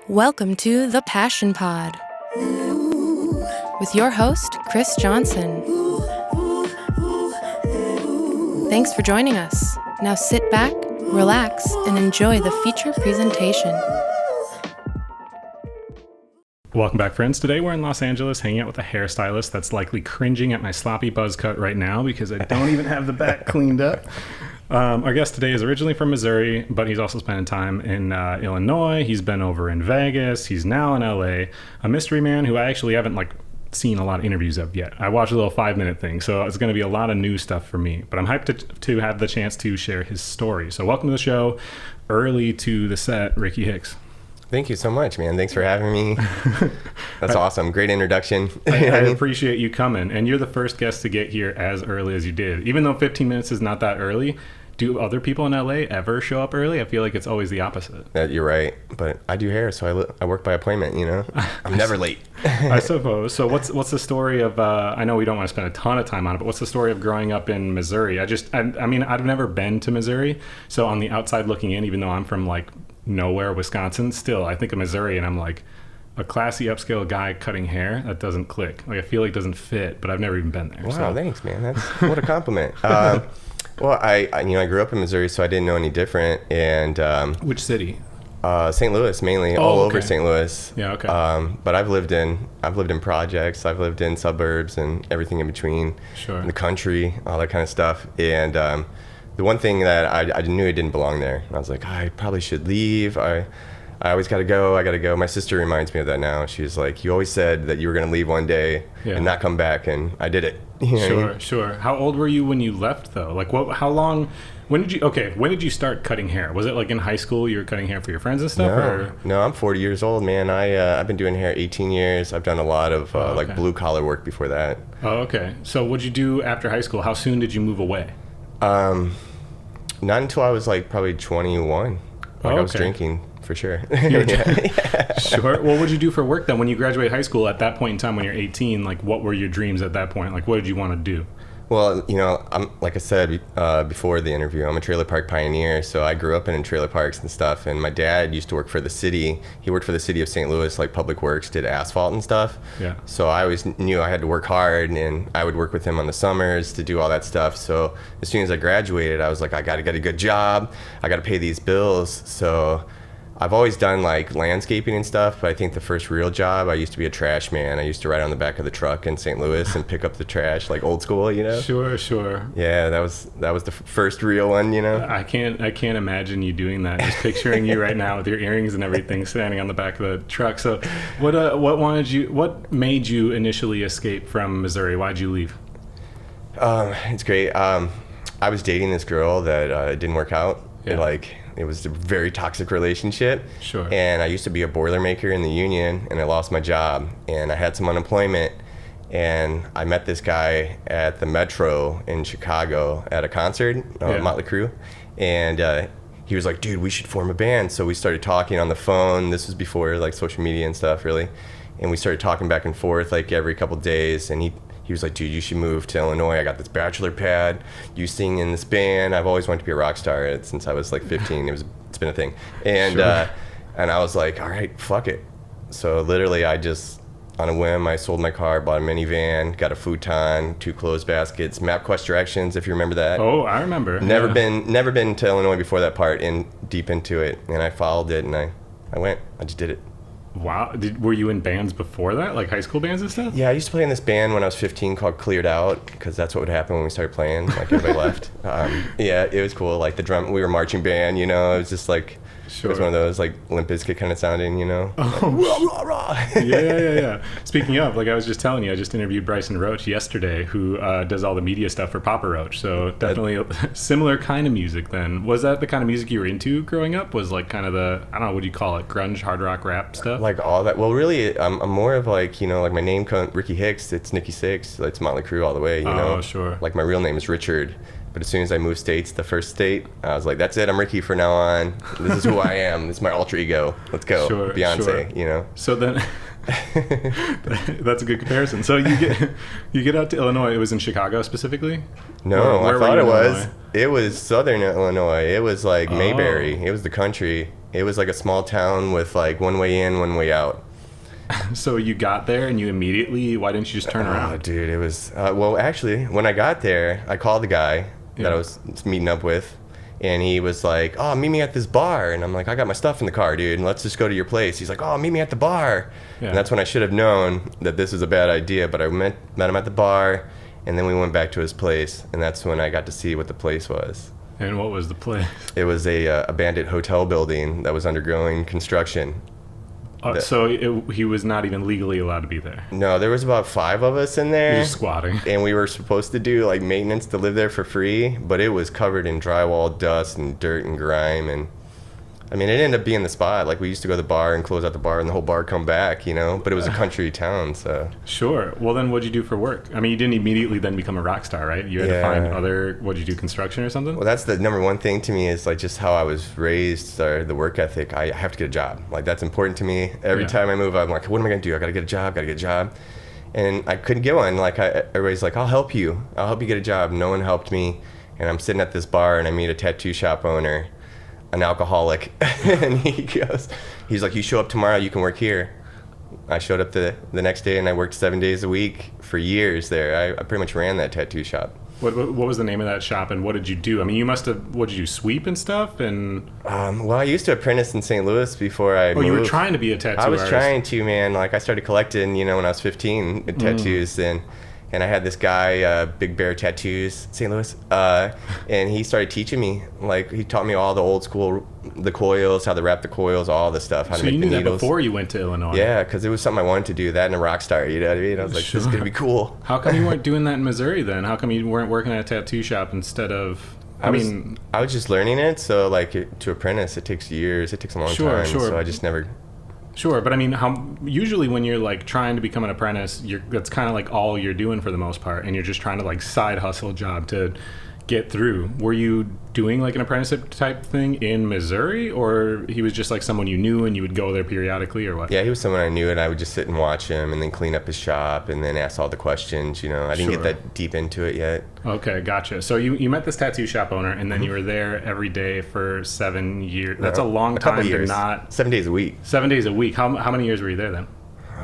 Welcome to The Passion Pod with your host, Chris Johnson. Thanks for joining us. Now sit back, relax, and enjoy the feature presentation. Welcome back, friends. Today we're in Los Angeles hanging out with a hairstylist that's likely cringing at my sloppy buzz cut right now because I don't even have the back cleaned up. Our guest today is originally from Missouri, but he's also spending time in Illinois. He's been over in Vegas. He's now in LA. A mystery man who I actually haven't seen a lot of interviews of yet. I watched a little 5-minute thing, so it's going to be a lot of new stuff for me. But I'm hyped to have the chance to share his story. So welcome to the show, early to the set, Rikki Hixx. Thank you so much, man. Thanks for having me. That's awesome. Great introduction. I appreciate you coming. And you're the first guest to get here as early as you did. Even though 15 minutes is not that early, do other people in LA ever show up early? I feel like it's always the opposite. You're right. But I do hair, so I work by appointment, you know? I'm never late. I suppose. So what's the story of, I know we don't want to spend a ton of time on it, but what's the story of growing up in Missouri? I mean, I've never been to Missouri. So on the outside looking in, even though I'm from nowhere, Wisconsin, still I think of Missouri and I'm like, a classy upscale guy cutting hair, that doesn't click. I feel like it doesn't fit, but I've never even been there. Wow, thanks, man. What a compliment. Well, I grew up in Missouri, so I didn't know any different. And which city? St. Louis, mainly, all over St. Louis. Yeah, okay. But I've lived in projects, I've lived in suburbs and everything in between. Sure. In the country, all that kind of stuff. And the one thing that I knew I didn't belong there. I was like, I probably should leave. I always got to go. My sister reminds me of that now. She's like, you always said that you were going to leave one day and not come back, and I did it. You know what I mean? Sure. How old were you when you left, though? How long, when did you start cutting hair? Was it in high school you were cutting hair for your friends and stuff? No, I'm 40 years old, man. I've been doing hair 18 years. I've done a lot of blue collar work before that. Oh, okay. So what'd you do after high school? How soon did you move away? Not until I was probably 21. I was drinking. For sure. Sure. Well, what did you do for work then when you graduated high school? At that point in time when you're 18, what were your dreams at that point? What did you want to do? Well, I'm like I said before the interview, I'm a trailer park pioneer, so I grew up in trailer parks and stuff. And my dad used to work for the city. He worked for the city of St. Louis, Public Works, did asphalt and stuff. Yeah. So I always knew I had to work hard, and I would work with him on the summers to do all that stuff. So as soon as I graduated, I was like, I got to get a good job. I got to pay these bills. So I've always done landscaping and stuff, but I think the first real job, I used to be a trash man. I used to ride on the back of the truck in St. Louis and pick up the trash, old school, you know? Sure. Yeah, that was the first real one, you know? I can't imagine you doing that. Just picturing you right now with your earrings and everything standing on the back of the truck. So what made you initially escape from Missouri? Why'd you leave? It's great. I was dating this girl that didn't work out. Yeah. It was a very toxic relationship. Sure. And I used to be a Boilermaker in the union, and I lost my job, and I had some unemployment, and I met this guy at the Metro in Chicago at a concert, Motley Crue, and he was like, dude, we should form a band. So we started talking on the phone. This was before social media and stuff, really. And we started talking back and forth every couple days, and he was like, dude, you should move to Illinois. I got this bachelor pad. You sing in this band. I've always wanted to be a rock star since I was 15. It's been a thing. And Sure. And I was like, all right, fuck it. So literally I just, on a whim, I sold my car, bought a minivan, got a futon, 2 clothes baskets, MapQuest directions, if you remember that. Oh, I remember. Never been to Illinois before that part, and deep into it. And I followed it, and I went. I just did it. Wow. Were you in bands before that, high school bands and stuff? Yeah, I used to play in this band when I was 15 called Cleared Out, because that's what would happen when we started playing. Everybody left. Yeah, it was cool. The drum, we were a marching band, it was just Sure. It was one of those Limp Bizkit kind of sounding, Oh, rah, rah, rah. Yeah. Speaking of, I was just telling you, I just interviewed Bryson Roach yesterday, who does all the media stuff for Papa Roach. So definitely a similar kind of music then. Was that the kind of music you were into growing up? Was kind of the, I don't know, what do you call it? Grunge, hard rock, rap stuff? All that. Well, really, I'm more of my name, Rikki Hixx, it's Nikki Sixx, it's Motley Crue all the way, Oh, sure. My real name is Richard. But as soon as I moved states, the first state, I was like, that's it, I'm Rikki from now on. This is who I am. This is my alter ego. Let's go. Sure, Beyonce, sure. So then, that's a good comparison. So you get out to Illinois. It was in Chicago specifically? No, Where I thought it was. Illinois? It was southern Illinois. It was Mayberry. It was the country. It was like a small town with like one way in, one way out. So you got there and you immediately, why didn't you just turn Oh, around? dude, it was, well, actually, when I got there, I called the guy that I was meeting up with, and he was like, oh, meet me at this bar. And I'm like, I got my stuff in the car, dude, and let's just go to your place. He's like, oh, meet me at the bar. Yeah. And that's when I should have known that this was a bad idea, but I met him at the bar, and then we went back to his place, and that's when I got to see what the place was. And what was the place? It was a abandoned hotel building that was undergoing construction. So he was not even legally allowed to be there. No, there was about 5 of us in there. You're just squatting. And we were supposed to do like maintenance to live there for free, but it was covered in drywall dust and dirt and grime. And I mean, it ended up being the spot. Like, we used to go to the bar and close out the bar and the whole bar come back, you know, but it was a country town, so. Sure. Well, then what'd you do for work? I mean, you didn't immediately then become a rock star, right? You had to find what'd you do, construction or something? Well, that's the number one thing to me, is like just how I was raised, or the work ethic. I have to get a job. Like, that's important to me. Every time I move, I'm like, what am I going to do? I got to get a job. And I couldn't get one. Like, everybody's like, I'll help you get a job. No one helped me. And I'm sitting at this bar and I meet a tattoo shop owner, an alcoholic, and he's like, you show up tomorrow, you can work here. I showed up the next day and I worked 7 days a week for years there. I pretty much ran that tattoo shop. What was the name of that shop, and what did you do? I mean, you must have, what did you sweep and stuff? And well, I used to apprentice in St. Louis before I moved. You were trying to be a tattoo artist. I was trying to, man. Like, I started collecting, you know, when I was 15, tattoos, and I had this guy, Big Bear Tattoos, St. Louis, and he started teaching me. Like, he taught me all the old school, the coils, how to wrap the coils, all the stuff, how to make the needles. So you knew that before you went to Illinois? Yeah, because it was something I wanted to do, that and a rock star, you know what I mean? I was like, this is going to be cool. How come you weren't doing that in Missouri then? How come you weren't working at a tattoo shop instead of... I was just learning it, so like to apprentice, it takes years, it takes a long time, so I just never... Sure, but I mean, usually when you're like trying to become an apprentice, that's kind of like all you're doing for the most part, and you're just trying to like side hustle job to get through. Were you doing like an apprenticeship type thing in Missouri, or he was just like someone you knew and you would go there periodically, or what? Yeah, he was someone I knew, and I would just sit and watch him and then clean up his shop and then ask all the questions, you know. I didn't get that deep into it yet. Okay, gotcha. So you met this tattoo shop owner, and then you were there every day for 7 years. That's a long time to not... 7 days a week. 7 days a week. How many years were you there then?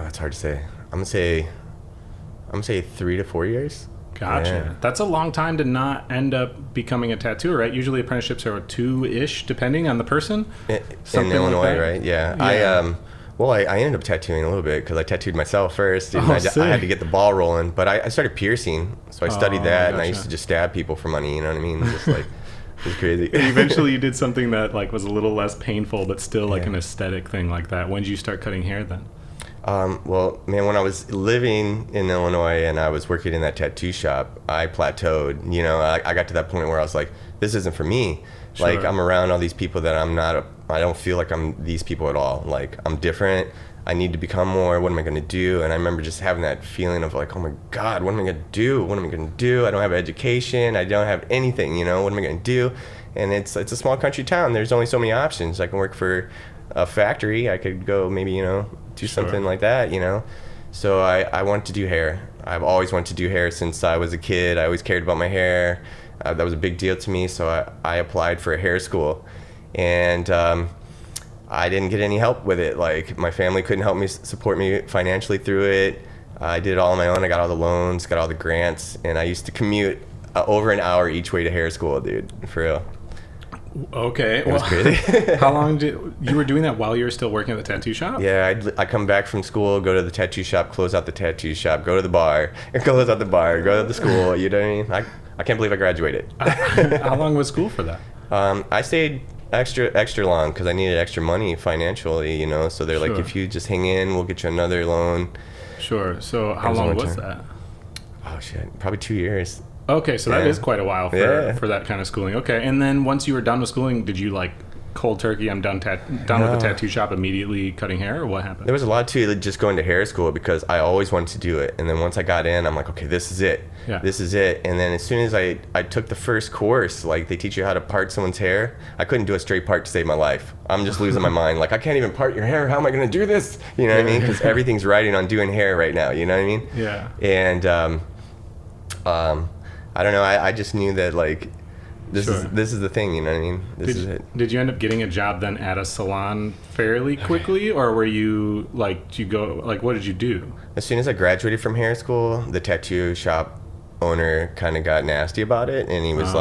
It's hard to say. I'm gonna say 3 to 4 years. Gotcha. Yeah. That's a long time to not end up becoming a tattooer, right? Usually apprenticeships are 2-ish, depending on the person. In Illinois, like, right? Yeah. I ended up tattooing a little bit because I tattooed myself first, and I had to get the ball rolling. But I started piercing, so I studied that, and I used to just stab people for money. You know what I mean? Just like, it was crazy. Eventually, you did something that like was a little less painful, but still like an aesthetic thing like that. When did you start cutting hair then? Well, man, when I was living in Illinois and I was working in that tattoo shop, I plateaued. You know, I got to that point where I was like, this isn't for me. Sure. Like, I'm around all these people that I don't feel like I'm these people at all. Like, I'm different. I need to become more. What am I going to do? And I remember just having that feeling of like, oh my God, what am I going to do? What am I going to do? I don't have an education. I don't have anything, you know, what am I going to do? And it's a small country town. There's only so many options. I can work for a factory. I could go maybe, you know, do something like that, you know. So I wanted to do hair. I've always wanted to do hair since I was a kid. I always cared about my hair. That was a big deal to me, so I applied for a hair school. And I didn't get any help with it. Like, my family couldn't help me, support me financially through it. I did it all on my own. I got all the loans, got all the grants, and I used to commute over an hour each way to hair school, dude, for real. Okay. It was crazy. How long you were doing that while you were still working at the tattoo shop? Yeah, I come back from school, go to the tattoo shop, close out the tattoo shop, go to the bar, close out the bar, go to the school. You know what I mean? I can't believe I graduated. How long was school for that? I stayed extra long because I needed extra money financially, you know. So they're like, if you just hang in, we'll get you another loan. Sure. So how long was that? Oh shit, probably 2 years. Okay, so that is quite a while for that kind of schooling. Okay, and then once you were done with schooling, did you like cold turkey, I'm done with the tattoo shop, immediately cutting hair, or what happened? There was a lot to just going to hair school because I always wanted to do it. And then once I got in, I'm like, okay, this is it. Yeah. This is it. And then as soon as I took the first course, like they teach you how to part someone's hair, I couldn't do a straight part to save my life. I'm just losing my mind. Like, I can't even part your hair. How am I going to do this? You know what I mean? Because everything's riding on doing hair right now. You know what I mean? Yeah. And I don't know. I just knew that, like, This is the thing, you know what I mean? This is it. Did you end up getting a job then at a salon fairly quickly, or were you like, did you go, like, what did you do? As soon as I graduated from hair school, the tattoo shop owner kind of got nasty about it, and he was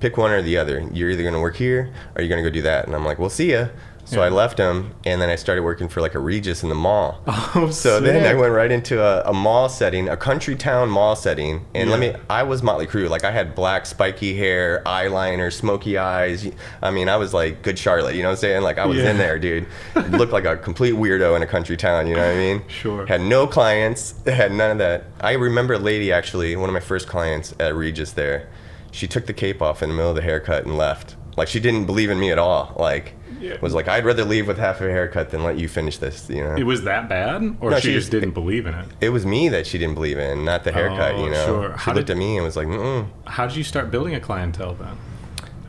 pick one or the other. You're either going to work here or you're going to go do that. And I'm like, well, see ya. So I left him, and then I started working for like a Regis in the mall. Oh, so sick. Then I went right into a mall setting, a country town mall setting. And I was Motley Crue. Like, I had black spiky hair, eyeliner, smoky eyes. I mean, I was like Good Charlotte, you know what I'm saying? Like, I was in there, dude. Looked like a complete weirdo in a country town, you know what I mean? Sure. Had no clients, had none of that. I remember a lady, actually, one of my first clients at Regis there. She took the cape off in the middle of the haircut and left. Like, she didn't believe in me at all. Like, was like, I'd rather leave with half a haircut than let you finish this, you know? It was that bad? Or no, she just didn't believe in it? It was me that she didn't believe in, not the haircut, you know? Sure. She looked at me and was like, mm-mm. How did you start building a clientele then?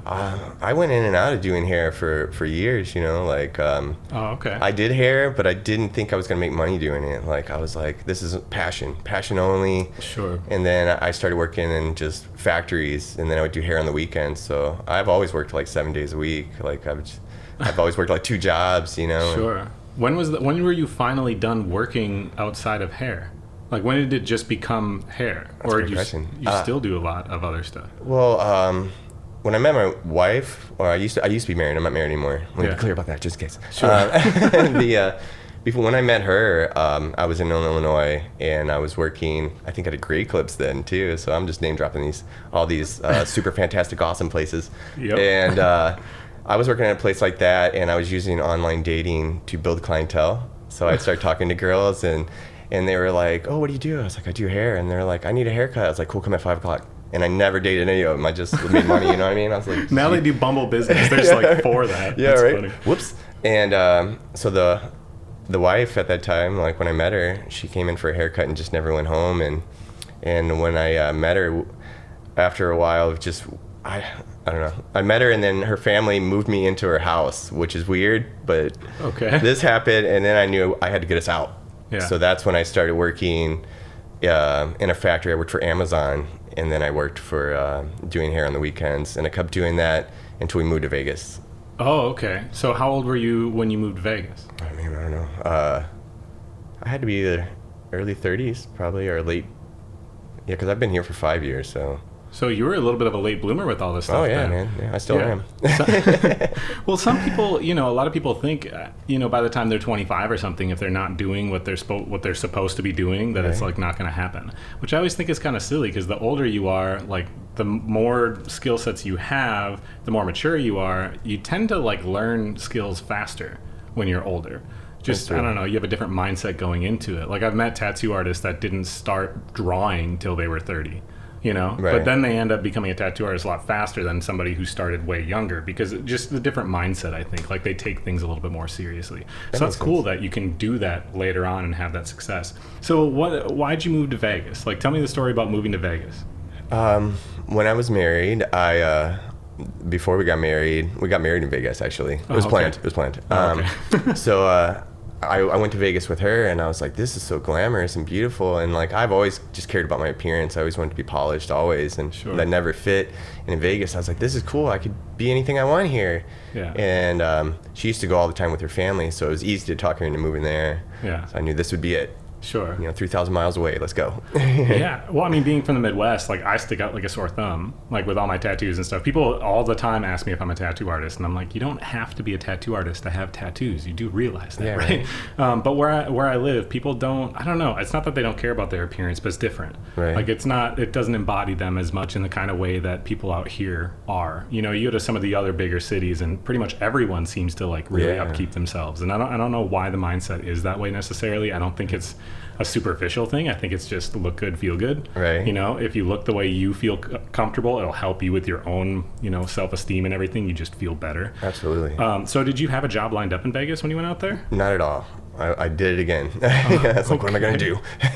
I went in and out of doing hair for years, you know, like, okay. I did hair, but I didn't think I was going to make money doing it. Like, I was like, this is passion only. Sure. And then I started working in just factories, and then I would do hair on the weekends. So I've always worked like 7 days a week. Like, I've always worked like 2 jobs, you know. Sure. When were you finally done working outside of hair? Like, when did it just become hair? That's or a good question. You still do a lot of other stuff? Well, when I met my wife, or I used to be married. I'm not married anymore. Let me be clear about that, just in case. Sure. Before, when I met her, I was in Illinois, and I was working, I think, at a Grey Clips then too. So I'm just name dropping all these super fantastic, awesome places. Yep. And I was working at a place like that, and I was using online dating to build clientele. So I'd start talking to girls, and they were like, "Oh, what do you do?" I was like, "I do hair." And they're like, "I need a haircut." I was like, "Cool, come at 5 o'clock." And I never dated any of them. I just made money, you know what I mean? I was like, now they do Bumble business. There's like 4 of that. Yeah, that's right. Funny. Whoops. And so the wife at that time, like when I met her, she came in for a haircut and just never went home. And when I met her, after a while, I don't know. I met her, and then her family moved me into her house, which is weird, but this happened, and then I knew I had to get us out. Yeah. So that's when I started working in a factory. I worked for Amazon, and then I worked for doing hair on the weekends, and I kept doing that until we moved to Vegas. Oh, okay. So how old were you when you moved to Vegas? I mean, I don't know. I had to be either early 30s, probably, or late. Yeah, because I've been here for 5 years, so. So you were a little bit of a late bloomer with all this stuff. Oh, yeah, then. man. Yeah, I still am. Well, some people, a lot of people think, by the time they're 25 or something, if they're not doing what they're supposed to be doing, that it's like not going to happen. Which I always think is kind of silly, because the older you are, like the more skill sets you have, the more mature you are, you tend to like learn skills faster when you're older. Just, I don't know, you have a different mindset going into it. Like, I've met tattoo artists that didn't start drawing till they were 30. Right. But then they end up becoming a tattoo artist a lot faster than somebody who started way younger, because just the different mindset, I think. Like, they take things a little bit more seriously. So that's cool that you can do that later on and have that success. So why'd you move to Vegas? Like, tell me the story about moving to Vegas. When I was married, before we got married in Vegas, actually. It was planned. It was planned. So I went to Vegas with her, and I was like, this is so glamorous and beautiful. And like, I've always just cared about my appearance. I always wanted to be polished, always. And that never fit. And in Vegas, I was like, this is cool. I could be anything I want here. Yeah. And she used to go all the time with her family, so it was easy to talk her into moving there. Yeah. So I knew this would be it. Sure. 3,000 miles away. Let's go. Yeah. Well, I mean, being from the Midwest, like, I stick out like a sore thumb, like with all my tattoos and stuff. People all the time ask me if I'm a tattoo artist, and I'm like, you don't have to be a tattoo artist to have tattoos. You do realize that, right? But where I live, people don't. I don't know. It's not that they don't care about their appearance, but it's different. Right. Like, it doesn't embody them as much in the kind of way that people out here are. You go to some of the other bigger cities, and pretty much everyone seems to like really upkeep themselves. And I don't know why the mindset is that way necessarily. I don't think it's a superficial thing. I think it's just look good, feel good. Right. If you look the way you feel comfortable, it'll help you with your own, self-esteem and everything. You just feel better. Absolutely. So did you have a job lined up in Vegas when you went out there? Not at all. I did it again. It's like, what am I going to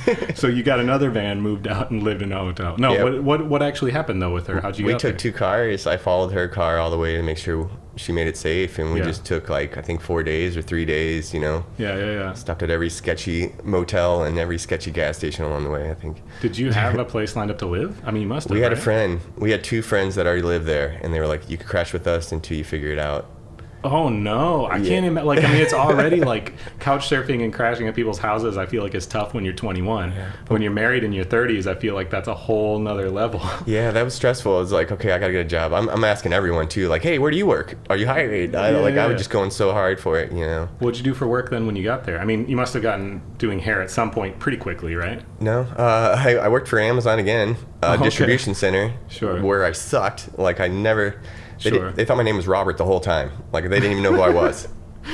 do? So you got another van, moved out, and lived in a hotel. No, what actually happened, though, with her? How'd you get out there? We took 2 cars. I followed her car all the way to make sure she made it safe, and we just took like I think 4 days or 3 days, you know. Yeah. Stopped at every sketchy motel and every sketchy gas station along the way, I think. Did you have a place lined up to live? I mean, you must have. We had right? a friend. We had 2 friends that already lived there, and they were like, "You could crash with us until you figure it out." Oh no, I can't imagine. Like, I mean, it's already like couch surfing and crashing at people's houses. I feel like it's tough when you're 21. Yeah. When you're married in your 30s, I feel like that's a whole nother level. Yeah, that was stressful. It's like, okay, I gotta get a job. I'm asking everyone too, like, hey, where do you work? Are you hired? I was just going so hard for it, you know. What'd you do for work then when you got there? I mean, you must have gotten doing hair at some point pretty quickly, right? No, I worked for Amazon again, distribution center, where I sucked. Like I never. They thought my name was Robert the whole time. Like they didn't even know who I was.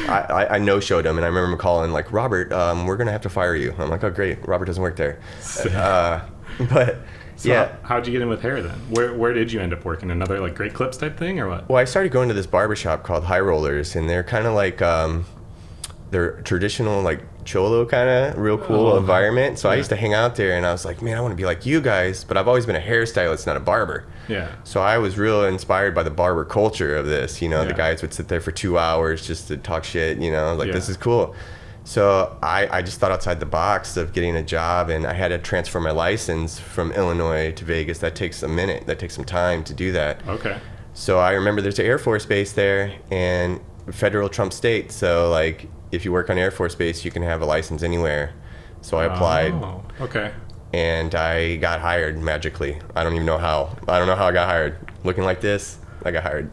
I no-showed them, and I remember calling like, Robert, we're gonna have to fire you. I'm like, oh great, Robert doesn't work there. But so yeah. How'd you get in with hair then? Where did you end up working? Another like Great Clips type thing or what? Well, I started going to this barbershop called High Rollers, and they're kind of like they're traditional like cholo kind of real cool environment. So I used to hang out there, and I was like, man, I want to be like you guys, but I've always been a hairstylist, not a barber. Yeah. So I was real inspired by the barber culture of this. You know, the guys would sit there for 2 hours just to talk shit. You know, like this is cool. So I just thought outside the box of getting a job, and I had to transfer my license from Illinois to Vegas. That takes a minute. That takes some time to do that. Okay. So I remember there's an Air Force base there, and federal Trump state. So like if you work on Air Force base, you can have a license anywhere. So I applied. Oh, okay. And I got hired magically. I don't even know how. I don't know how I got hired. Looking like this, I got hired.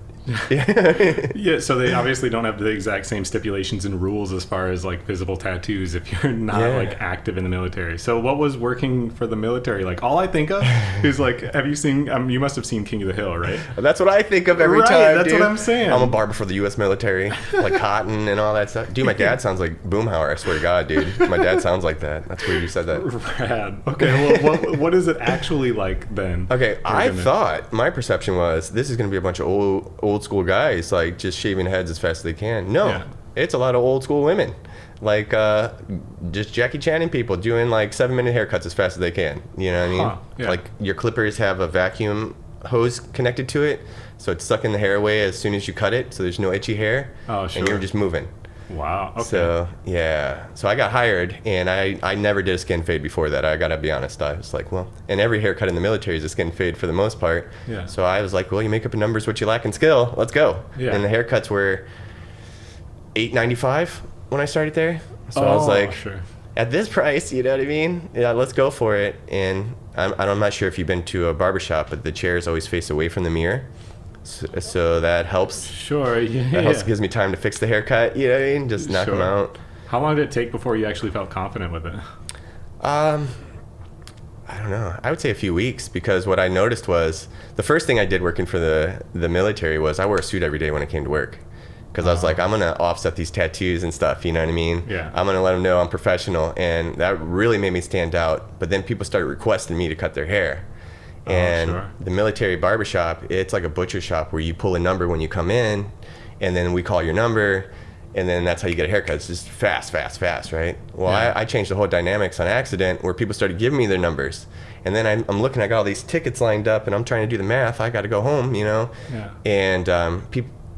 Yeah, so they obviously don't have the exact same stipulations and rules as far as like visible tattoos if you're not like active in the military. So what was working for the military like? All I think of is like, have you seen you must have seen King of the Hill, right? That's what I think of every time, that's dude. what I'm saying. I'm a barber for the US military, like cotton and all that stuff. Dude, my dad sounds like Boomhauer, I swear to God, dude. My dad sounds like that. That's weird you said that. Rad. Okay, well what is it actually like then? Okay, I thought my perception was this is going to be a bunch of old school guys like just shaving heads as fast as they can. No, it's a lot of old school women, like just Jackie Channing people doing like 7-minute haircuts as fast as they can. You know what I mean? Like your clippers have a vacuum hose connected to it, so it's sucking the hair away as soon as you cut it, so there's no itchy hair. Oh, sure. And you're just moving. Wow. Okay. So so I got hired, and I never did a skin fade before that. I gotta be honest. I was like, well, and every haircut in the military is a skin fade for the most part. Yeah. So I was like, well, you make up in numbers what you lack in skill. Let's go. Yeah. And the haircuts were $8.95 when I started there. So I was like, at this price, you know what I mean? Yeah, let's go for it. And I'm not sure if you've been to a barbershop, but the chairs always face away from the mirror. So that helps. Sure, yeah. That helps, gives me time to fix the haircut, you know what I mean? Just knock them out. How long did it take before you actually felt confident with it? I don't know. I would say a few weeks, because what I noticed was the first thing I did working for the military was I wore a suit every day when I came to work. Because I was like, I'm going to offset these tattoos and stuff, you know what I mean? Yeah. I'm going to let them know I'm professional. And that really made me stand out. But then people started requesting me to cut their hair. And the military barbershop, it's like a butcher shop where you pull a number when you come in, and then we call your number, and then that's how you get a haircut. It's just fast, right? Well, I changed the whole dynamics on accident, where people started giving me their numbers. And then I'm looking, I got all these tickets lined up, and I'm trying to do the math. I got to go home, you know? Yeah. And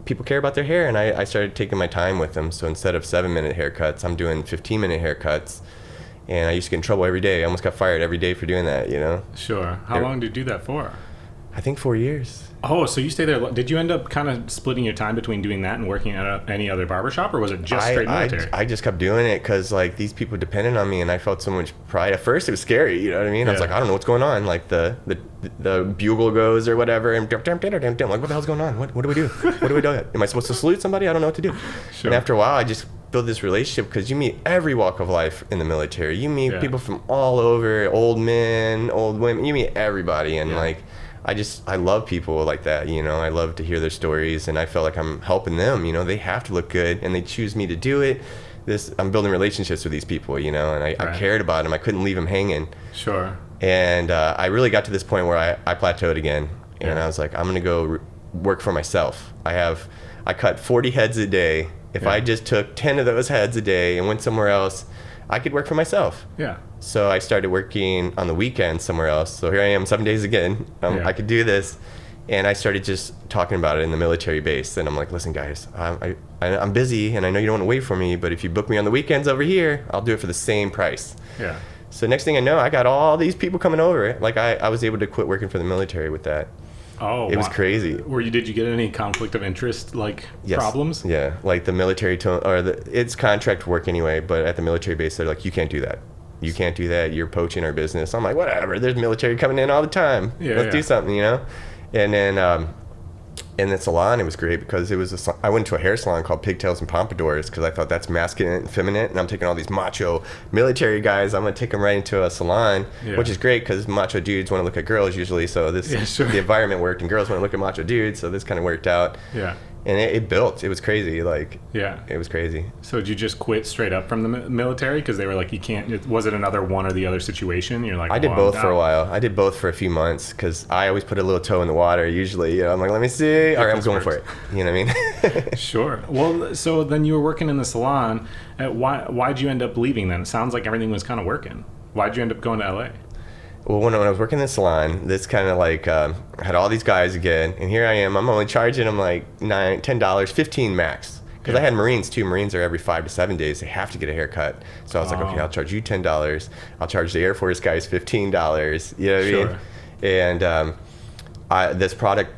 people care about their hair, and I started taking my time with them. So instead of 7-minute haircuts, I'm doing 15-minute haircuts. And I used to get in trouble every day. I almost got fired every day for doing that, you know? Sure. How long did you do that for? I think 4 years. Oh, so you stayed there. Did you end up kind of splitting your time between doing that and working at any other barbershop, or was it just straight military? I just kept doing it because, like, these people depended on me, and I felt so much pride. At first, it was scary, you know what I mean? I was like, I don't know what's going on. Like, the bugle goes or whatever, and like, what the hell's going on? What do we do? What do we do? Am I supposed to salute somebody? I don't know what to do. Sure. And after a while, I just build this relationship, because you meet every walk of life in the military. You meet people from all over, old men, old women. You meet everybody, and like, I love people like that, you know. I love to hear their stories, and I feel like I'm helping them, you know. They have to look good, and they choose me to do it. I'm building relationships with these people, you know, and I cared about them. I couldn't leave them hanging. Sure. And I really got to this point where I plateaued again, and I was like, I'm gonna go work for myself. I cut 40 heads a day. If I just took 10 of those heads a day and went somewhere else, I could work for myself. Yeah. So I started working on the weekends somewhere else. So here I am 7 days again. I could do this. And I started just talking about it in the military base. And I'm like, listen, guys, I'm busy, and I know you don't want to wait for me, but if you book me on the weekends over here, I'll do it for the same price. Yeah. So next thing I know, I got all these people coming over. Like, I was able to quit working for the military with that. Oh, it was crazy. Did you get any conflict of interest, like, problems? Yeah, like the military it's contract work anyway, but at the military base, they're like, you can't do that. You can't do that. You're poaching our business. I'm like, whatever. There's military coming in all the time. Let's do something, you know? And then in the salon, it was great because I went to a hair salon called Pigtails and Pompadours because I thought that's masculine and feminine, and I'm taking all these macho military guys, I'm going to take them right into a salon, which is great because macho dudes want to look at girls usually, so the environment worked, and girls want to look at macho dudes, so this kind of worked out. Yeah. And it built. It was crazy. Like, it was crazy. So did you just quit straight up from the military because they were like, you can't? Was it another one or the other situation? You're like, I did both for a while. I did both for a few months because I always put a little toe in the water. Usually, I'm like, let me see. All right, I'm going for it. You know what I mean? Sure. Well, so then you were working in the salon. Why'd you end up leaving then? It sounds like everything was kind of working. Why'd you end up going to LA? Well, when I was working in the salon, this kind of like had all these guys again, and here I am. I'm only charging them like $10, $15 max, because I had Marines too. Marines are every 5 to 7 days. They have to get a haircut. So I was like, okay, I'll charge you $10. I'll charge the Air Force guys $15. You know what I mean? And this product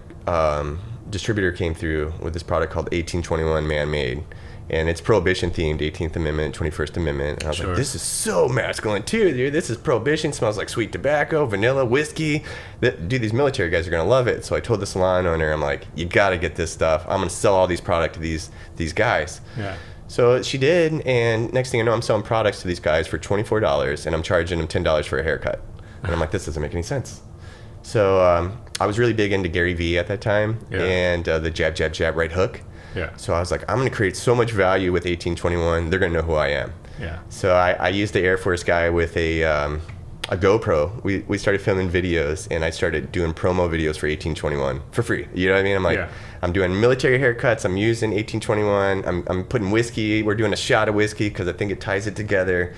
distributor came through with this product called 1821 Man-Made. And it's Prohibition themed, 18th Amendment, 21st Amendment. And I was like, this is so masculine too, dude. This is Prohibition. Smells like sweet tobacco, vanilla, whiskey. Dude, these military guys are going to love it. So I told the salon owner, I'm like, you got to get this stuff. I'm going to sell all these products to these guys. Yeah. So she did. And next thing I know, I'm selling products to these guys for $24. And I'm charging them $10 for a haircut. And I'm like, this doesn't make any sense. So I was really big into Gary Vee at that time. And the jab, jab, jab, right hook. Yeah. So I was like, I'm going to create so much value with 1821. They're going to know who I am. Yeah. So I used the Air Force guy with a GoPro. We started filming videos, and I started doing promo videos for 1821 for free. You know what I mean? I'm like, I'm doing military haircuts. I'm using 1821. I'm putting whiskey. We're doing a shot of whiskey because I think it ties it together.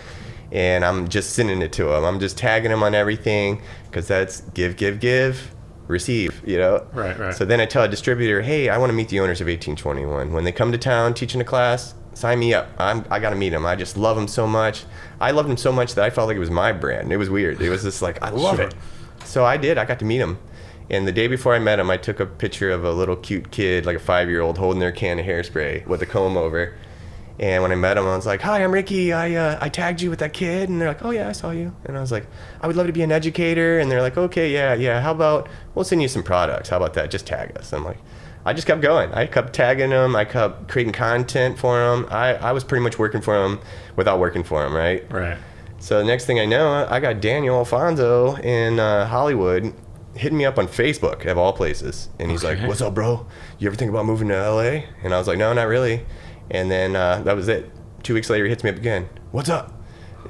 And I'm just sending it to them. I'm just tagging them on everything because that's give, receive, you know? Right. So then I tell a distributor, hey, I want to meet the owners of 1821. When they come to town teaching a class, sign me up. I got to meet them. I just love them so much. I loved them so much that I felt like it was my brand. It was weird. It was just like, I love it. So I did. I got to meet them. And the day before I met him, I took a picture of a little cute kid, like a 5-year-old, holding their can of hairspray with a comb over. And when I met him, I was like, hi, I'm Rikki. I tagged you with that kid. And they're like, oh, yeah, I saw you. And I was like, I would love to be an educator. And they're like, okay, yeah. How about we'll send you some products. How about that? Just tag us. I'm like, I just kept going. I kept tagging them. I kept creating content for them. I was pretty much working for them without working for them, right? Right. So the next thing I know, I got Daniel Alfonso in Hollywood hitting me up on Facebook, of all places. And he's like, what's up, bro? You ever think about moving to LA? And I was like, no, not really. And then that was it. 2 weeks later, he hits me up again. What's up?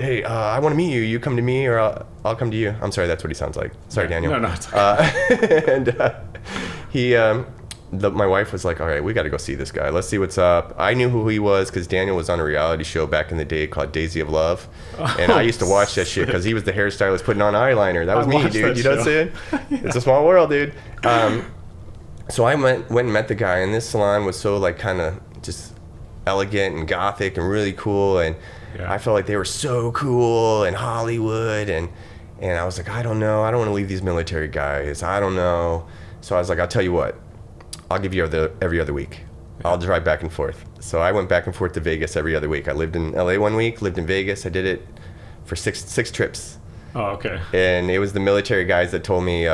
Hey, I want to meet you. You come to me, or I'll come to you. I'm sorry, that's what he sounds like. Sorry, Daniel. No, it's okay. And my wife was like, all right, we got to go see this guy. Let's see what's up. I knew who he was because Daniel was on a reality show back in the day called Daisy of Love. And I used to watch that shit because he was the hairstylist putting on eyeliner. That was me, dude. You know what I'm saying? It's a small world, dude. So I went and met the guy, and this salon was so like kind of just elegant and gothic and really cool, and I felt like they were so cool in Hollywood, and I was like, I don't know, I don't want to leave these military guys, I don't know. So I was like, I'll tell you what, I'll give you every other week. I'll drive back and forth. So I went back and forth to Vegas every other week. I lived in LA 1 week, lived in Vegas. I did it for six trips. Oh, okay. And it was the military guys that told me,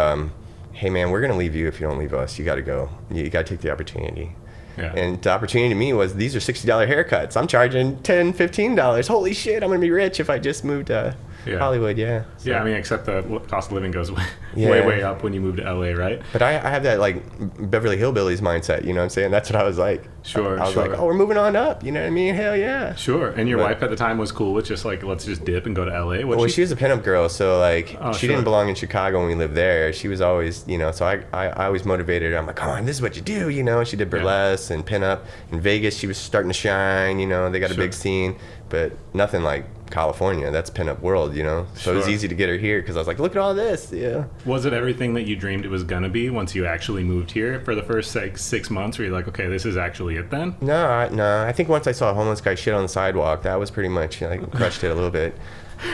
hey man, we're gonna leave you if you don't leave us. You gotta go. You gotta take the opportunity. Yeah. And the opportunity to me was, these are $60 haircuts. I'm charging $10, $15. Holy shit, I'm going to be rich if I just moved to Hollywood, So. Yeah, I mean, except the cost of living goes way up when you move to LA, right? But I have that, like, Beverly Hillbillies mindset, you know what I'm saying? That's what I was like. Sure, I was like, oh, we're moving on up, you know what I mean? Hell yeah. Sure, and your wife at the time was cool with just, like, let's just dip and go to LA? Well, she was a pinup girl, so, like, she didn't belong in Chicago when we lived there. She was always, you know, so I always motivated her. I'm like, come on, this is what you do, you know? She did burlesque and pinup. In Vegas, she was starting to shine, you know, they got a big scene, but nothing like California. That's pinup world, So it was easy to get her here because I was like, look at all this. Yeah. Was it everything that you dreamed it was going to be once you actually moved here for the first 6 months? Were you like, okay, this is actually it then? No. I think once I saw a homeless guy shit on the sidewalk, that was pretty much, crushed it a little bit.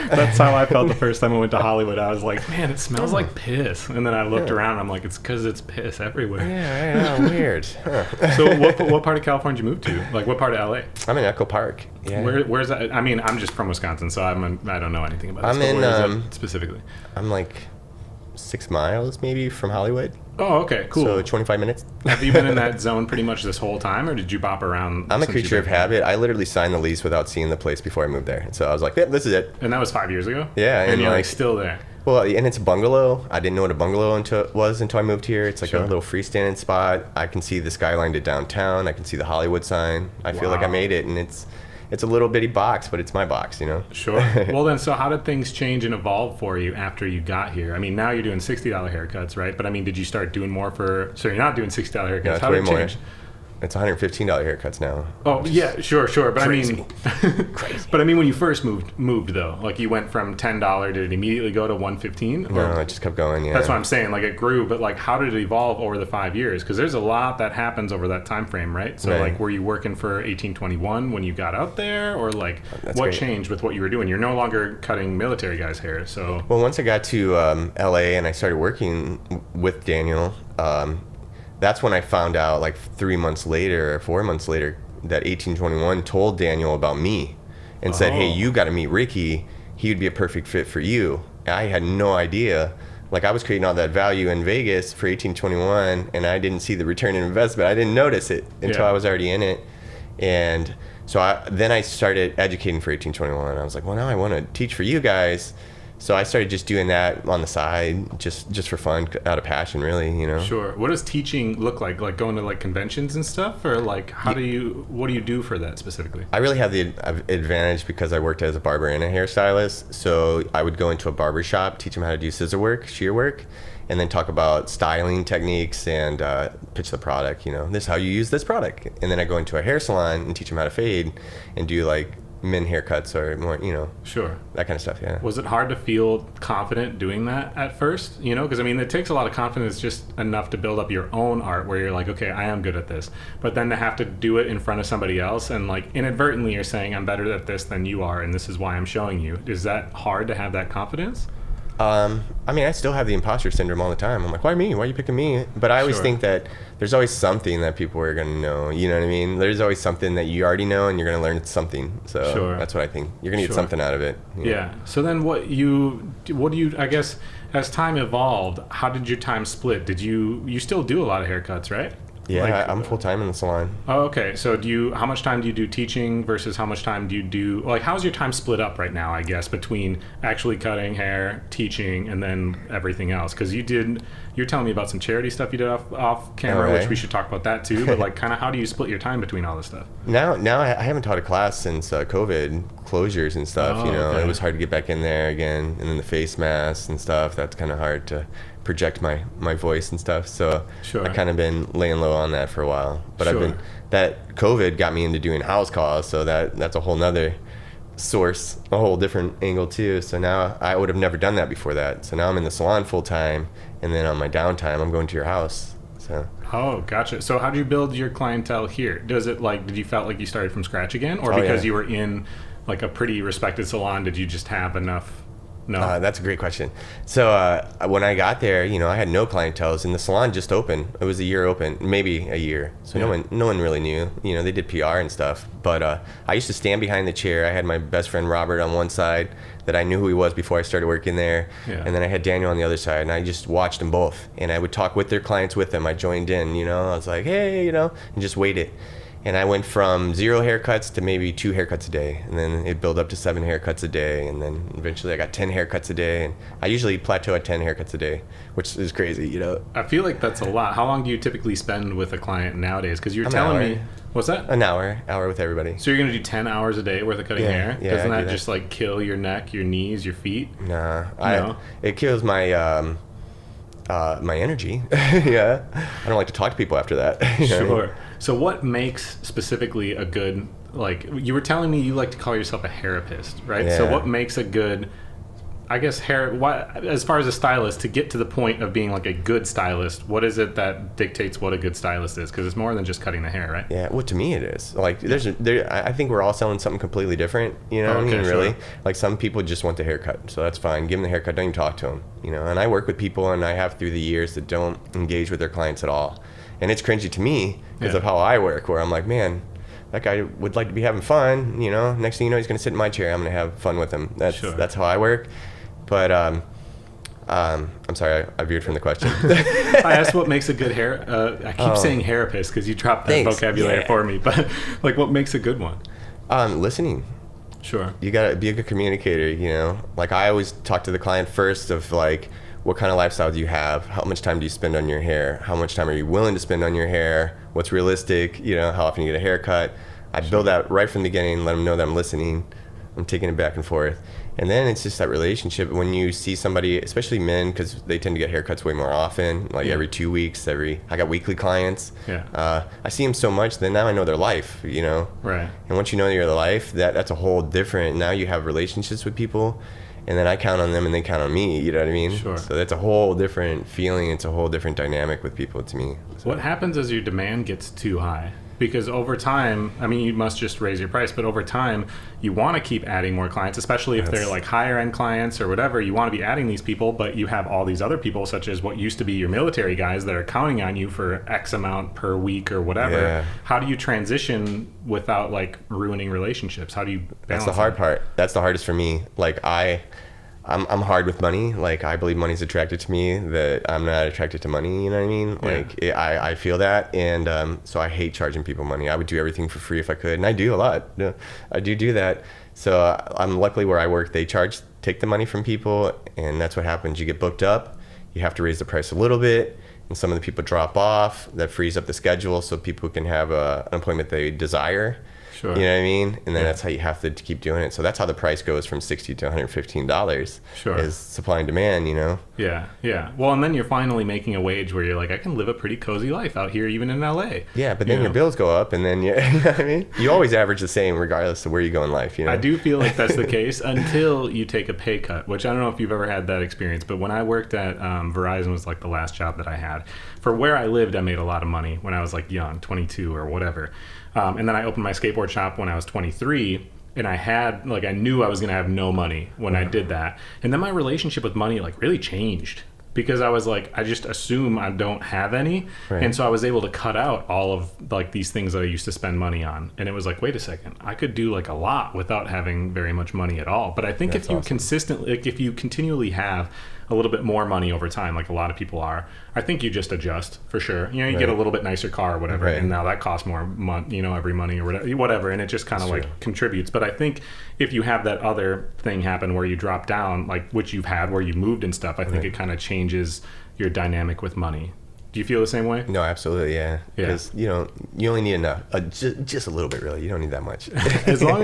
That's how I felt the first time I went to Hollywood. I was like, man, it smells like piss. And then I looked around and I'm like, it's because it's piss everywhere. Yeah, weird. Huh. So what part of California did you move to? Like what part of LA? I'm in Echo Park. Yeah. Where's that? I mean, I'm just from Wisconsin, so I don't know anything about it. I'm where in is it specifically. I'm like 6 miles maybe from Hollywood. Oh, okay, cool. So 25 minutes. Have you been in that zone pretty much this whole time, or did you bop around? I'm a creature of habit. I literally signed the lease without seeing the place before I moved there. So I was like, this is it. And that was 5 years ago? Yeah. And you're like still there? Well, and it's a bungalow. I didn't know what a bungalow was until I moved here. It's like a little freestanding spot. I can see the skyline to downtown. I can see the Hollywood sign. I feel like I made it, and it's a little bitty box, but it's my box, Sure. Well, then, so how did things change and evolve for you after you got here? I mean, now you're doing $60 haircuts, right? But I mean, did you start doing more so you're not doing $60 haircuts. No, it's how did it change? It's $115 haircuts now. Oh, yeah, sure. But crazy. I mean, crazy. But I mean, when you first moved though, like you went from $10, did it immediately go to $115? No, it just kept going, yeah. That's what I'm saying. Like it grew, but like how did it evolve over the 5 years? Because there's a lot that happens over that time frame, right? So like, were you working for 1821 when you got out there, or like what changed with what you were doing? You're no longer cutting military guys' hair, so. Well, once I got to LA and I started working with Daniel, that's when I found out, like 3 months later or 4 months later, that 1821 told Daniel about me and said, hey, you got to meet Rikki. He would be a perfect fit for you. I had no idea. Like, I was creating all that value in Vegas for 1821, and I didn't see the return on investment. I didn't notice it until I was already in it. And so then I started educating for 1821. I was like, well, now I want to teach for you guys. So I started just doing that on the side, just for fun, out of passion, really, Sure. What does teaching look like? Like going to like conventions and stuff, or like what do you do for that specifically? I really have the advantage because I worked as a barber and a hairstylist. So I would go into a barber shop, teach them how to do scissor work, shear work, and then talk about styling techniques and pitch the product. This is how you use this product. And then I go into a hair salon and teach them how to fade and do like men haircuts or more, Sure. That kind of stuff, yeah. Was it hard to feel confident doing that at first? Because I mean, it takes a lot of confidence just enough to build up your own art where you're like, okay, I am good at this. But then to have to do it in front of somebody else and like inadvertently you're saying, I'm better at this than you are and this is why I'm showing you. Is that hard to have that confidence? I mean, I still have the imposter syndrome all the time. I'm like, why me? Why are you picking me? But I always think that there's always something that people are going to know. You know what I mean? There's always something that you already know and you're going to learn something. So that's what I think. You're going to get something out of it. Yeah. So then what do you, I guess, as time evolved, how did your time split? You still do a lot of haircuts, right? Yeah, I'm full-time in the salon. Oh, okay. So how much time do you do teaching versus how much time do you do, like how's your time split up right now, I guess, between actually cutting hair, teaching, and then everything else? Because you're telling me about some charity stuff you did off camera, which we should talk about that too, but like kind of how do you split your time between all this stuff? Now I haven't taught a class since COVID closures and stuff, It was hard to get back in there again, and then the face masks and stuff, that's kind of hard to project my voice and stuff, so I kind of been laying low on that for a while, but that COVID got me into doing house calls, so that's a whole nother source, a whole different angle too. So now I would have never done that before that, so now I'm in the salon full time, and then on my downtime I'm going to your house. So oh, gotcha. So how do you build your clientele here? Did you felt like you started from scratch again, or because you were in like a pretty respected salon, did you just have enough? No. That's a great question. So when I got there, I had no clientele, and the salon just opened. It was a year open, maybe a year. So no one really knew. They did PR and stuff. But I used to stand behind the chair. I had my best friend Robert on one side that I knew who he was before I started working there. Yeah. And then I had Daniel on the other side, and I just watched them both. And I would talk with their clients with them. I joined in, I was like, hey, and just waited. And I went from 0 haircuts to maybe 2 haircuts a day. And then it built up to 7 haircuts a day. And then eventually I got 10 haircuts a day. And I usually plateau at 10 haircuts a day, which is crazy, I feel like that's a lot. How long do you typically spend with a client nowadays? Because you're telling me, what's that? An hour with everybody. So you're going to do 10 hours a day worth of cutting hair? Yeah, doesn't that just like kill your neck, your knees, your feet? Nah. It kills my my energy. Yeah. I don't like to talk to people after that. Sure. So what makes specifically a good like you were telling me you like to call yourself a hairapist, right? Yeah. So what makes a good, I guess, as far as a stylist, to get to the point of being like a good stylist, what is it that dictates what a good stylist is? Because it's more than just cutting the hair, right? Yeah, well, to me it is. Like, I think we're all selling something completely different, you know what I mean, sure. really? Like, some people just want the haircut, so that's fine. Give them the haircut, don't even talk to them, you know? And I work with people, and I have through the years, that don't engage with their clients at all. And it's cringy to me because of how I work, where I'm like, man, that guy would like to be having fun, you know? Next thing you know, he's going to sit in my chair. I'm going to have fun with him. That's how I work. But I'm sorry, I veered from the question. I asked what makes a good hair. I keep saying hairapist because you dropped that vocabulary for me. But like, what makes a good one? Listening. Sure. You gotta be a good communicator. You know, like I always talk to the client first of like, what kind of lifestyle do you have? How much time do you spend on your hair? How much time are you willing to spend on your hair? What's realistic? You know, how often you get a haircut? I build that right from the beginning. Let them know that I'm listening. I'm taking it back and forth. And then it's just that relationship. When you see somebody, especially men, because they tend to get haircuts way more often, like every 2 weeks, I got weekly clients. Yeah. I see them so much, then now I know their life, you know? Right. And once you know their life, that's a whole different, now you have relationships with people, and then I count on them and they count on me, you know what I mean? Sure. So that's a whole different feeling. It's a whole different dynamic with people to me. So. What happens as your demand gets too high? Because over time, I mean, you must just raise your price, but over time, you want to keep adding more clients, especially if they're like higher end clients or whatever. You want to be adding these people, but you have all these other people, such as what used to be your military guys that are counting on you for X amount per week or whatever. Yeah. How do you transition without like ruining relationships? How do you balance That's the hard part. That's the hardest for me. Like I'm hard with money. Like I believe money's attracted to me, that I'm not attracted to money, you know what I mean? Like I feel that, and so I hate charging people money. I would do everything for free if I could, and I do a lot. I do that. So I'm luckily where I work, they take the money from people, and that's what happens. You get booked up, you have to raise the price a little bit, and some of the people drop off. That frees up the schedule so people can have an appointment they desire. Sure. You know what I mean? And then that's how you have to keep doing it. So that's how the price goes from $60 to $115. Sure. Is supply and demand, you know? Yeah. Well, and then you're finally making a wage where you're like, I can live a pretty cozy life out here, even in LA. Yeah, but then your bills go up, and then you know what I mean? You always average the same regardless of where you go in life, you know? I do feel like that's the case until you take a pay cut, which I don't know if you've ever had that experience, but when I worked at Verizon was like the last job that I had. For where I lived, I made a lot of money when I was like young, 22 or whatever. And then I opened my skateboard shop when I was 23, and I knew I was going to have no money when I did that. And then my relationship with money like really changed, because I was like, I just assume I don't have any. Right. And so I was able to cut out all of like these things that I used to spend money on. And it was like, wait a second, I could do like a lot without having very much money at all. But I think if you consistently, like if you continually have a little bit more money over time, like a lot of people are, I think you just adjust for sure. You know, you get a little bit nicer car or whatever, and now that costs more every money or whatever, and it just kind of like contributes. But I think if you have that other thing happen where you drop down, like which you've had where you moved and stuff, I think it kind of changes your dynamic with money. Do you feel the same way? No, absolutely, yeah. Because you only need enough, just a little bit, really. You don't need that much. as long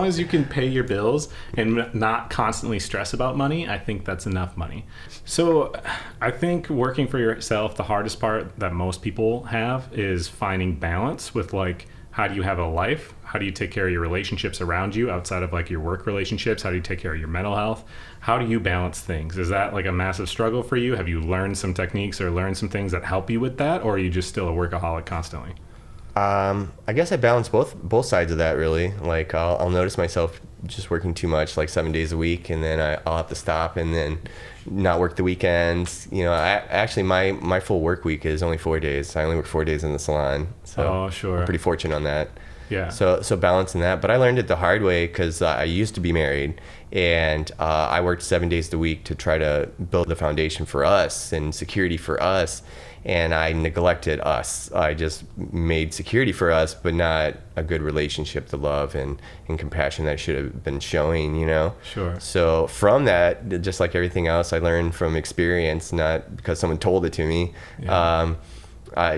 as you can pay your bills and not constantly stress about money, I think that's enough money. So I think working for yourself, the hardest part that most people have is finding balance with like, how do you have a life? How do you take care of your relationships around you outside of like your work relationships? How do you take care of your mental health? How do you balance things? Is that like a massive struggle for you? Have you learned some techniques or learned some things that help you with that? Or are you just still a workaholic constantly? I guess I balance both sides of that, really. Like I'll notice myself just working too much, like 7 days a week, and then I'll have to stop and then not work the weekends. You know, my full work week is only 4 days. I only work 4 days in the salon. So I'm pretty fortunate on that. Yeah. So balancing that, but I learned it the hard way because I used to be married, and I worked 7 days a week to try to build the foundation for us and security for us, and I neglected us. I just made security for us, but not a good relationship, the love and compassion that I should have been showing, you know? Sure. So from that, just like everything else, I learned from experience, not because someone told it to me. Yeah.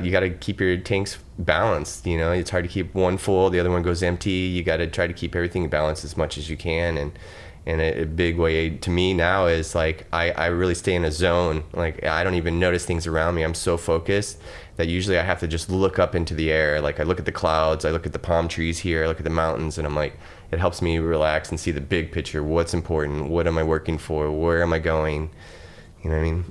you got to keep your tanks balanced. You know, it's hard to keep one full, the other one goes empty. You got to try to keep everything balanced as much as you can. And a big way to me now is like I really stay in a zone. Like I don't even notice things around me. I'm so focused that usually I have to just look up into the air. Like I look at the clouds, I look at the palm trees here, I look at the mountains, and I'm like, it helps me relax and see the big picture. What's important? What am I working for? Where am I going? You know what I mean?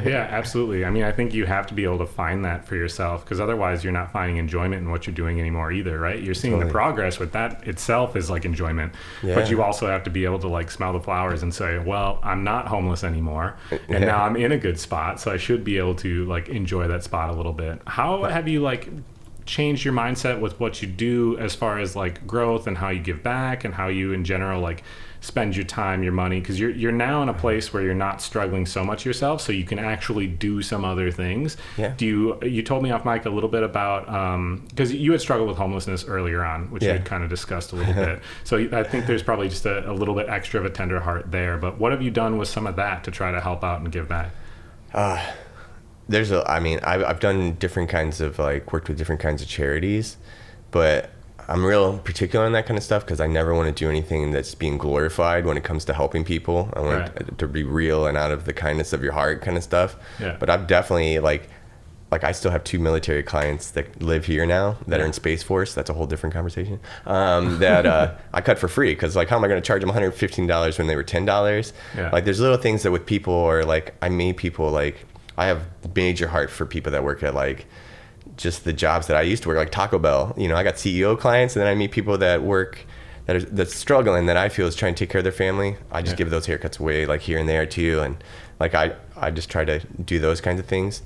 Yeah, absolutely. I mean, I think you have to be able to find that for yourself, because otherwise you're not finding enjoyment in what you're doing anymore either, right? You're seeing the progress with that itself is like enjoyment, but you also have to be able to like smell the flowers and say, well, I'm not homeless anymore, and now I'm in a good spot, so I should be able to like enjoy that spot a little bit. How have you like changed your mindset with what you do as far as like growth and how you give back and how you in general like spend your time, your money, because you're now in a place where you're not struggling so much yourself, so you can actually do some other things. You told me off mic a little bit about because you had struggled with homelessness earlier on, which we had kind of discussed a little bit, so I think there's probably just a little bit extra of a tender heart there, but what have you done with some of that to try to help out and give back? I've done different kinds of like worked with different kinds of charities, but I'm real particular on that kind of stuff because I never want to do anything that's being glorified when it comes to helping people. I want it to be real and out of the kindness of your heart kind of stuff. But I've definitely like I still have 2 military clients that live here now that are in Space Force. That's a whole different conversation. That I cut for free because like how am I going to charge them $115 when they were $10? Like there's little things that with people, or like I meet people, like I have major heart for people that work at like just the jobs that I used to work, like Taco Bell. You know, I got CEO clients, and then I meet people that work that's struggling, that I feel is trying to take care of their family. I just give those haircuts away like here and there too, and like I just try to do those kinds of things.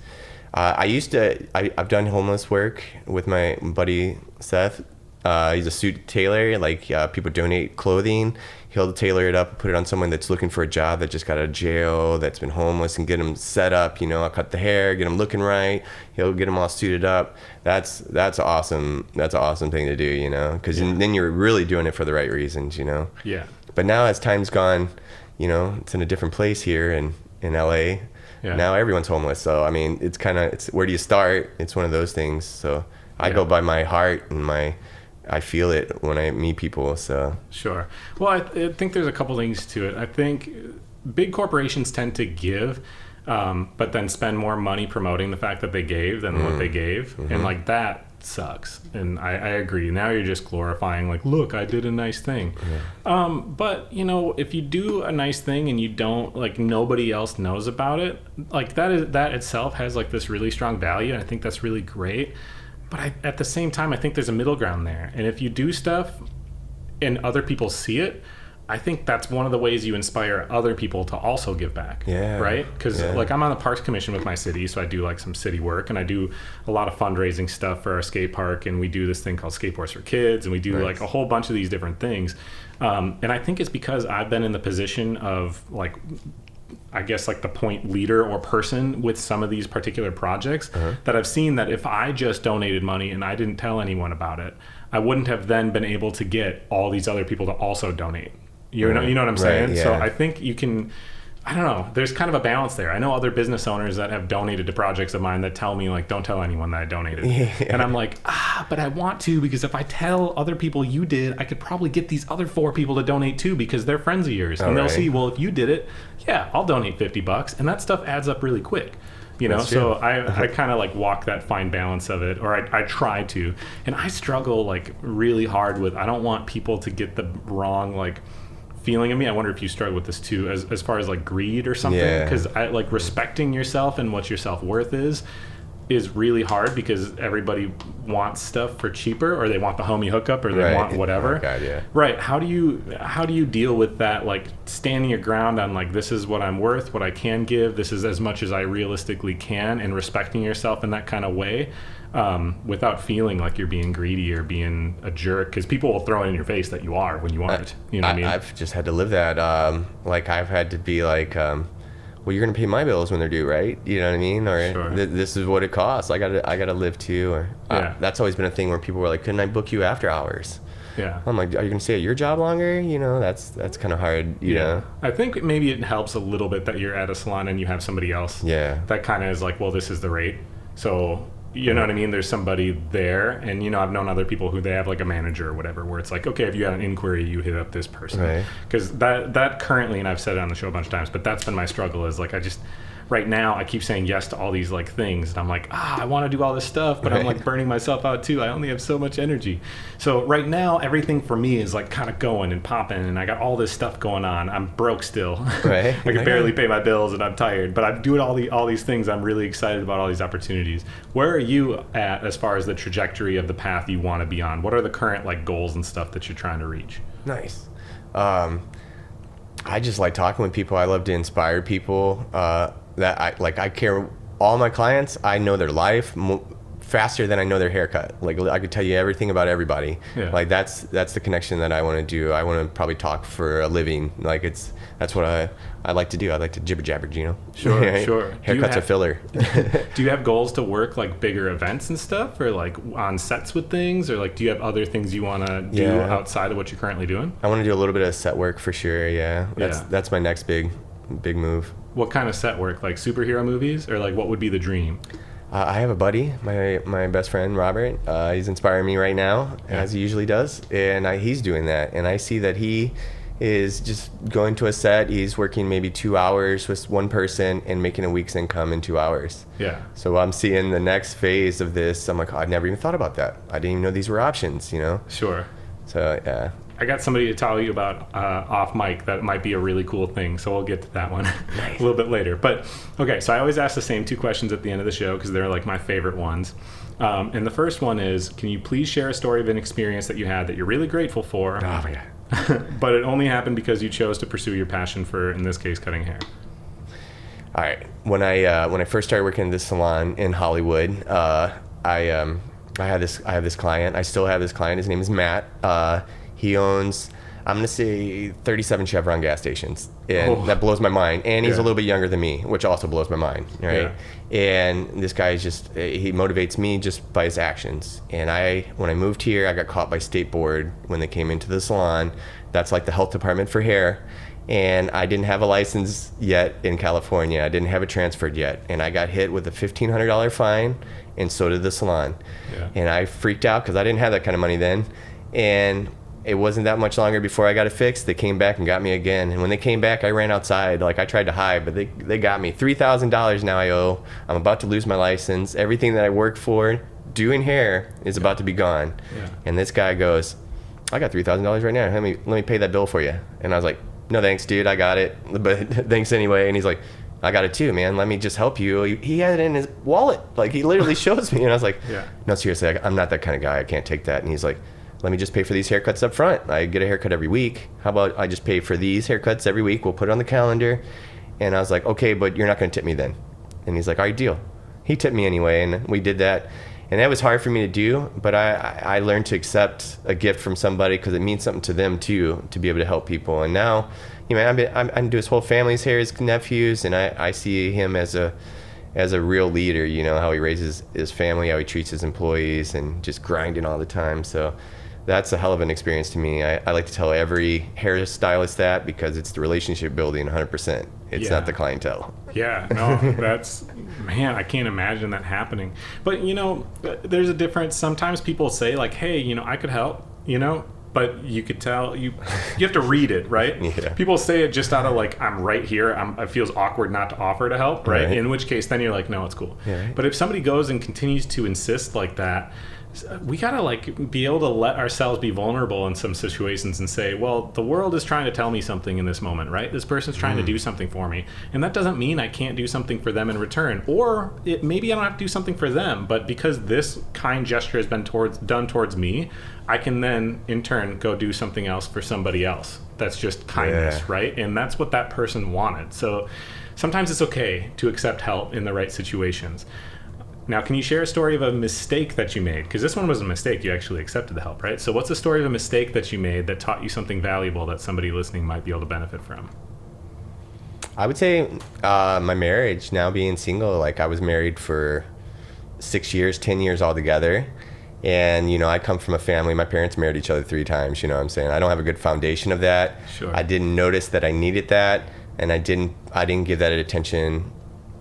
I've done homeless work with my buddy Seth. He's a suit tailor. Like people donate clothing, he'll tailor it up, put it on someone that's looking for a job that just got out of jail, that's been homeless, and get them set up. You know, I'll cut the hair, get them looking right. He'll get them all suited up. That's awesome. That's an awesome thing to do. You know, because then you're really doing it for the right reasons. You know. But now as time's gone, you know, it's in a different place here in LA. Now everyone's homeless. So I mean, it's where do you start? It's one of those things. So I go by my heart and I feel it when I meet people. So sure. Well, I think there's a couple things to it. I think big corporations tend to give, but then spend more money promoting the fact that they gave than what they gave, and like that sucks. And I agree. Now you're just glorifying like, look, I did a nice thing. But you know, if you do a nice thing and you don't like nobody else knows about it, like that itself has like this really strong value, and I think that's really great. But at the same time, I think there's a middle ground there. And if you do stuff and other people see it, I think that's one of the ways you inspire other people to also give back. Right? Because like I'm on the Parks Commission with my city, so I do like some city work, and I do a lot of fundraising stuff for our skate park, and we do this thing called Skateboards for Kids, and we do like a whole bunch of these different things. And I think it's because I've been in the position of like, I guess like the point leader or person with some of these particular projects that I've seen that if I just donated money and I didn't tell anyone about it, I wouldn't have then been able to get all these other people to also donate. You know what I'm saying? So I think you can, I don't know, there's kind of a balance there. I know other business owners that have donated to projects of mine that tell me like, don't tell anyone that I donated. And I'm like, but I want to, because if I tell other people you did, I could probably get these other 4 people to donate too, because they're friends of yours. And they'll see, well, if you did it, I'll donate $50. And that stuff adds up really quick. You know, so I kind of like walk that fine balance of it, or I try to. And I struggle like really hard with, I don't want people to get the wrong like feeling of me. I wonder if you struggle with this too, as far as like greed or something, because I like respecting yourself and what your self-worth is really hard, because everybody wants stuff for cheaper, or they want the homie hookup, or they want whatever. Right. How do you deal with that, like standing your ground on like, this is what I'm worth, what I can give, this is as much as I realistically can, and respecting yourself in that kind of way, without feeling like you're being greedy or being a jerk, because people will throw it in your face that you are when you aren't. You know what I mean? I've just had to live that. Like I've had to be like, well, you're gonna pay my bills when they're due, right? You know what I mean? Or this is what it costs. I gotta live too. Or that's always been a thing where people were like, couldn't I book you after hours? I'm like, are you gonna stay at your job longer? You know, that's kind of hard. You know. I think maybe it helps a little bit that you're at a salon and you have somebody else. That kind of is like, well, this is the rate. So you know what I mean? There's somebody there, and I've known other people who they have like a manager or whatever, where it's like, okay, if you have an inquiry, you hit up this person. Because that currently, and I've said it on the show a bunch of times, but that's been my struggle, is like right now I keep saying yes to all these like things, and I'm like, I want to do all this stuff, but I'm like burning myself out too. I only have so much energy. So right now everything for me is like kind of going and popping, and I got all this stuff going on. I'm broke still. I can barely pay my bills, and I'm tired, but I'm doing all these things. I'm really excited about all these opportunities. Where are you at as far as the trajectory of the path you want to be on? What are the current like goals and stuff that you're trying to reach? Nice. I just like talking with people. I love to inspire people. I care. All my clients, I know their life faster than I know their haircut. Like I could tell you everything about everybody. Like that's the connection that I want to do. I want to probably talk for a living. Like that's what I like to do. I like to jibber jabber, Sure. Haircut's a filler. Do you have goals to work like bigger events and stuff, or like on sets with things, or like do you have other things you want to do outside of what you're currently doing? I want to do a little bit of set work for sure. That's my next big move. What kind of set work? Like superhero movies, or like what would be the dream? I have a buddy, my best friend Robert. He's inspiring me right now, as he usually does, and he's doing that. And I see that he is just going to a set. He's working maybe 2 hours with one person and making a week's income in 2 hours. So I'm seeing the next phase of this. I'm like, I've never even thought about that. I didn't even know these were options. Sure. So I got somebody to tell you about off mic that might be a really cool thing, so we'll get to that one a little bit later. But okay, so I always ask the same 2 questions at the end of the show because they're like my favorite ones. And the first one is, can you please share a story of an experience that you had that you're really grateful for, but it only happened because you chose to pursue your passion for, in this case, cutting hair? All right. When I first started working in this salon in Hollywood, I have this client. I still have this client. His name is Matt. He owns, I'm going to say 37 Chevron gas stations. And that blows my mind. And he's a little bit younger than me, which also blows my mind. Right. And this guy is he motivates me just by his actions. And when I moved here, I got caught by State Board when they came into the salon. That's like the health department for hair. And I didn't have a license yet in California. I didn't have it transferred yet. And I got hit with a $1,500 fine, and so did the salon. And I freaked out because I didn't have that kind of money then. And it wasn't that much longer before I got it fixed. They came back and got me again. And when they came back, I ran outside. Like I tried to hide, but they got me. $3,000 now I owe. I'm about to lose my license. Everything that I worked for doing hair is about to be gone. And this guy goes, I got $3,000 right now. Let me pay that bill for you. And I was like, no thanks, dude. I got it. But thanks anyway. And he's like, I got it too, man. Let me just help you. He had it in his wallet. Like he literally shows me. And I was like, no, seriously, I'm not that kind of guy. I can't take that. And he's like, let me just pay for these haircuts up front. I get a haircut every week. How about I just pay for these haircuts every week? We'll put it on the calendar. And I was like, okay, but you're not going to tip me then. And he's like, all right, deal. He tipped me anyway, and we did that. And that was hard for me to do, but I learned to accept a gift from somebody because it means something to them too, to be able to help people. And now, I do his whole family's hair, his nephews, and I see him as a real leader, how he raises his family, how he treats his employees, and just grinding all the time. So that's a hell of an experience to me. I like to tell every hairstylist that because it's the relationship building 100%. It's not the clientele. Man, I can't imagine that happening. But, there's a difference. Sometimes people say like, hey, I could help, but you could tell, you have to read it, right? People say it just out of like, I'm right here. It feels awkward not to offer to help, right? In which case, then you're like, no, it's cool. But if somebody goes and continues to insist like that, we gotta like be able to let ourselves be vulnerable in some situations and say, well, the world is trying to tell me something in this moment, right? This person's trying to do something for me, and that doesn't mean I can't do something for them in return, or maybe I don't have to do something for them, but because this kind gesture has been done towards me, I can then in turn go do something else for somebody else. That's just kindness, right? And that's what that person wanted. So sometimes it's okay to accept help in the right situations. Now, can you share a story of a mistake that you made? Because this one was a mistake. You actually accepted the help, right? So what's the story of a mistake that you made that taught you something valuable that somebody listening might be able to benefit from? I would say my marriage, now being single, like I was married for 6 years, 10 years altogether. And, I come from a family, my parents married each other 3 times, you know what I'm saying? I don't have a good foundation of that. I didn't notice that I needed that, and I didn't give that attention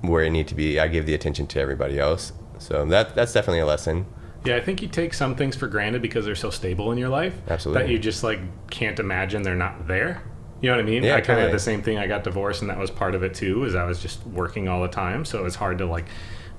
where it needed to be. I gave the attention to everybody else. So that's definitely a lesson. Yeah, I think you take some things for granted because they're so stable in your life. Absolutely. That you just like can't imagine they're not there. You know what I mean? Yeah, I kind of had totally. the same thing. I got divorced, and that was part of it too. Is I was just working all the time, so it's hard to like.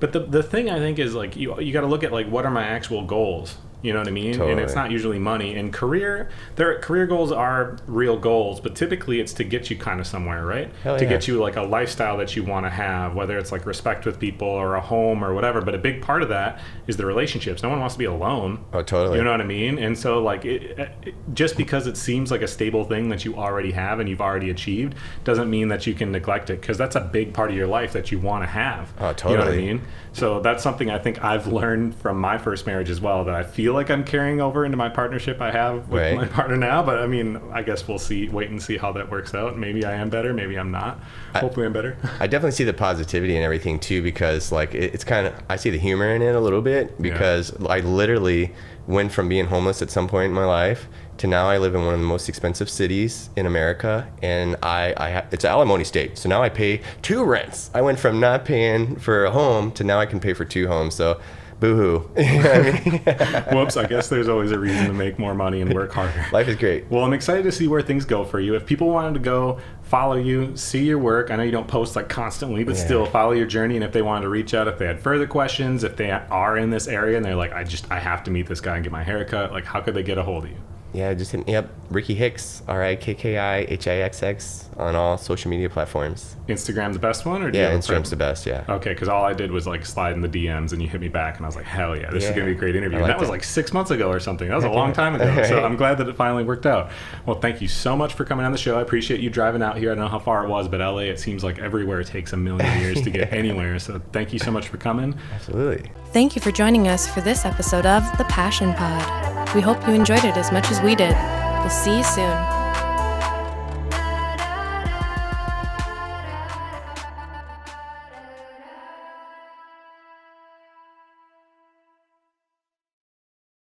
But the thing I think is like you got to look at like what are my actual goals. You know what I mean? Totally. And it's not usually money. And career goals are real goals, but typically it's to get you kind of somewhere, right? Hell to yeah. get you like a lifestyle that you want to have, whether it's like respect with people or a home or whatever. But a big part of that is the relationships. No one wants to be alone. Oh, totally. You know what I mean? And so like just because it seems like a stable thing that you already have and you've already achieved doesn't mean that you can neglect it, because that's a big part of your life that you want to have. Oh, totally. You know what I mean? So that's something I think I've learned from my first marriage as well, that I feel like I'm carrying over into my partnership I have with Right. my partner now. But I mean, I guess we'll wait and see how that works out. Maybe I am better, maybe I'm not. Hopefully I'm better. I definitely see the positivity and everything too, because like it's kind of, I see the humor in it a little bit, because I literally went from being homeless at some point in my life to now I live in one of the most expensive cities in America, and it's an alimony state, so now I pay 2 rents. I went from not paying for a home to now I can pay for 2 homes. So boo-hoo. You know what I mean? Whoops, I guess there's always a reason to make more money and work harder. Life is great. Well, I'm excited to see where things go for you. If people wanted to go follow you, see your work, I know you don't post like constantly, but still follow your journey. And if they wanted to reach out, if they had further questions, if they are in this area and they're like, I have to meet this guy and get my hair cut, like how could they get a hold of you? Yeah, just hit me up, Rikki Hixx, RIKKIHIXX, on all social media platforms. Instagram the best one? Or do you Yeah, have a Instagram's preference? the best, yeah. Okay, because all I did was like slide in the DMs and you hit me back and I was like, hell yeah, this is Yeah, going to be a great interview. I And like that was that. like 6 months ago or something. That was a long time ago. So I'm glad that it finally worked out. Well, thank you so much for coming on the show. I appreciate you driving out here. I don't know how far it was, but LA, it seems like everywhere takes a million years to get anywhere. So thank you so much for coming. Absolutely. Thank you for joining us for this episode of The Passion Pod. We hope you enjoyed it as much as we did. We'll see you soon.